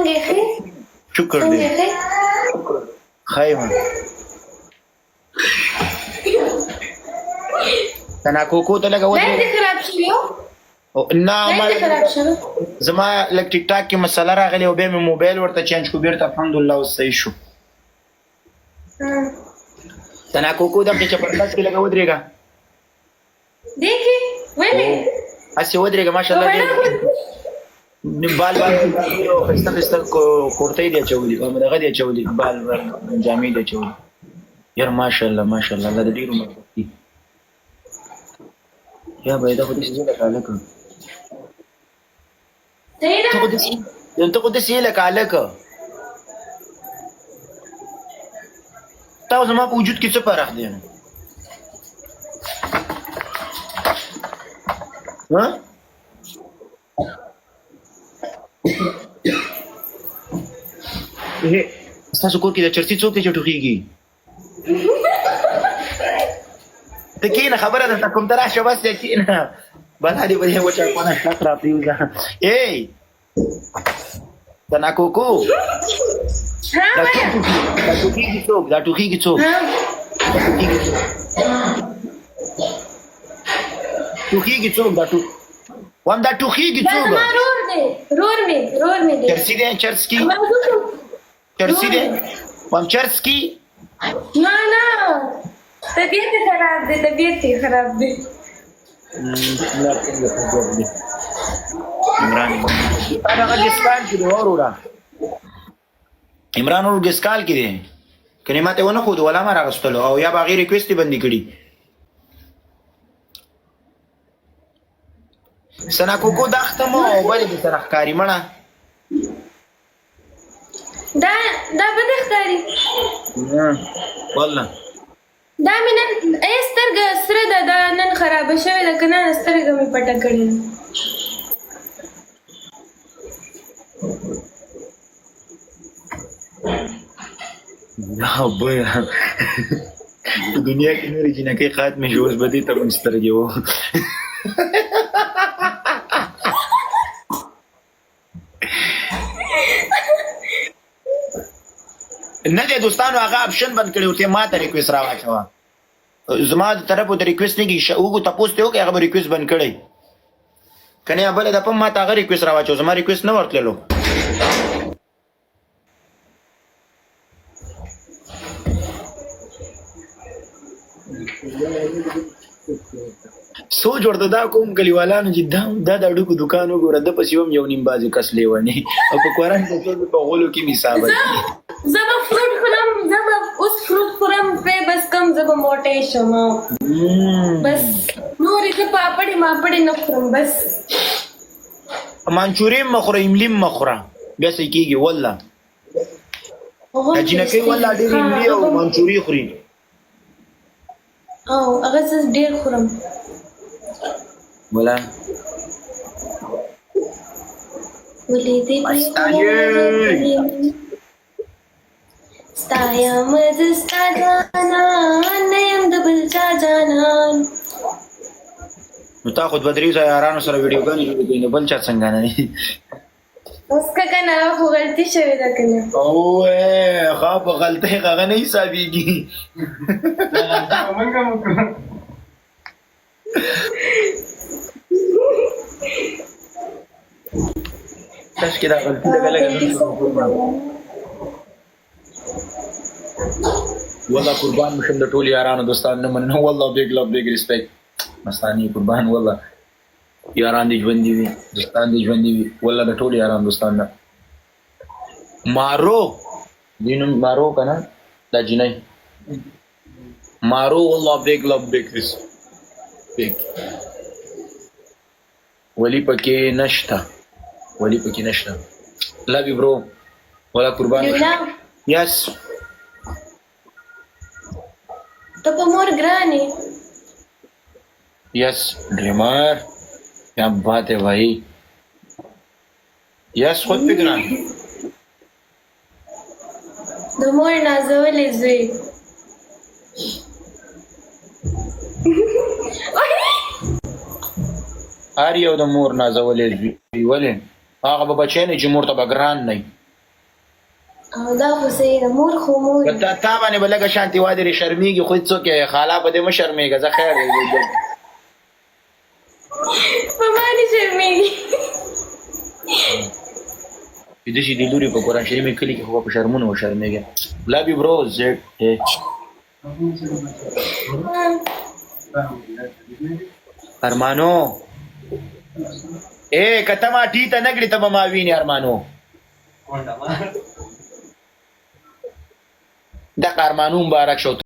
څنګه ښه شکر دې خایمه تنا کوکو ته لګا ودرې نه خراب شي نه ما زما لک ټیک ټاک کې مسله راغلی او به مې موبایل ورته چینج کو بیرته الحمدلله اوس صحیح شو تنا کوکو د په چپړتاس کې لګا ودرېګا دیکھي ولې اسی ودرېګا ماشاءالله دې بال خسته خسته کوړتې دی چولې او دغه دی چولې بال جامې دی چولې یار ماشاءالله ماشاءالله الله دې ډیر مرتي یا به دا خو دې څه کاله کو ته خو دې څه کاله کو تاسو ما په وجود کې څه فرق دی ها تاسو کور کې د چرسي څوک ته ټوخيږي ته کینه خبره ده کوم تراشه بس کینه بل هدي به وچا کنه شکر پیوزا ای تنا کوکو دا ټوخيږي څوک دا ټوخيږي څوک ټوخيږي څوک دا ټوخ وام دا ټوخيږي څوک رور می چرسي دې چرسکی چرسی دے وام چرسکی نه طبیعت خراب دی عمران گسکال کی دی اورورا عمران اور گسکال کی دی کنی ماته ونه خود ولا ما راغستلو او یا باغی ریکویسٹ بندی کړي سنا کوکو دختمو او بل دې سرخکاری مړه دا بده ښکاري والله دا مې نن سترګه سره ده نن خرابه شوې ده که نه سترګه مې پټه کړې بیا دنیا کې نورې جنکۍ ختمې شوې اوس به دې ته هم سترګې وو نه دې دوستانو هغه اپشن بند کړی ورته ما ته ریکویسټ راواچوه زما د طرفو د ریکویسټ نه کېږي وګو تپوس ته وکړئ هغه به ریکویسټ بند کړی که نه بله دفعه ما ته هغه ریکویسټ راواچوه زما ریکویسټ نه ورتللو سوچ ورته دا کوم کلیوالانو چې دا د اډوکو دکان وګوره ده پسې هم یو نیم بازي کس لیونی او په کوران کې په غولو کې میثابت زه به فروټ خورم زه به اوس فروټ خورم پرې بس کم زه به موټی شم بس نورې زه پاپړې ماپړې نه خورم بس منچوري مه خوره املي مه خوره بیا څه کېږي والله جنکۍ والله ډېر املي او منچوري خوري او هغه زه ډېر خورم ولا ولې دې ستایم زه ستا جانان نه یم د بل چا جانان نو تا خو دوه درې ځایه یارانو سره ویډیوګانې جوړې کړې نو بل چا څنګه نه دی اوس که نه خو غلطي شوې ده که نه ښه په غلطۍ هغه نه حسابېږي تاسو کې دا غلطي لږه لږه والله قربان مشم د ټولو یارانو دوستانو نه مننه والله بیګ لو بیګ ریسپیکټ مستاني قربان والله یاران دې ژوندي وي دوستان دې ژوندي وي والله د ټولو یارانو دوستانو نه مارو دینم مارو که نه دا جنۍ مارو والله بیګ لو بیګ ریسپیکټ ولی پکې نشته love you bro ولا قربان yes ته په مور ګرانې yes dreamer क्या बात है भाई yes خود पे ګران د مور نازولې زوی هر یو د مور نازولې زوی ولې هغه به بچی نه چې مور ته به ګران نه او دا خو صحیح ده مور خو مور تا باندې به لږه شانتي وادرې شرمېږي خو هېڅوک یې خالا په دې مه شرمېږه زه خیر دی په ما نه شرمېږي چې داسې د لورې په قرآن شریف کلي کې خو په شرمونه وشرمېږي لابي برو زیټ ارمانو که ته ما ټي ته نه کړې ته به ما وینې ارمانو دغه ارمانو مبارک شو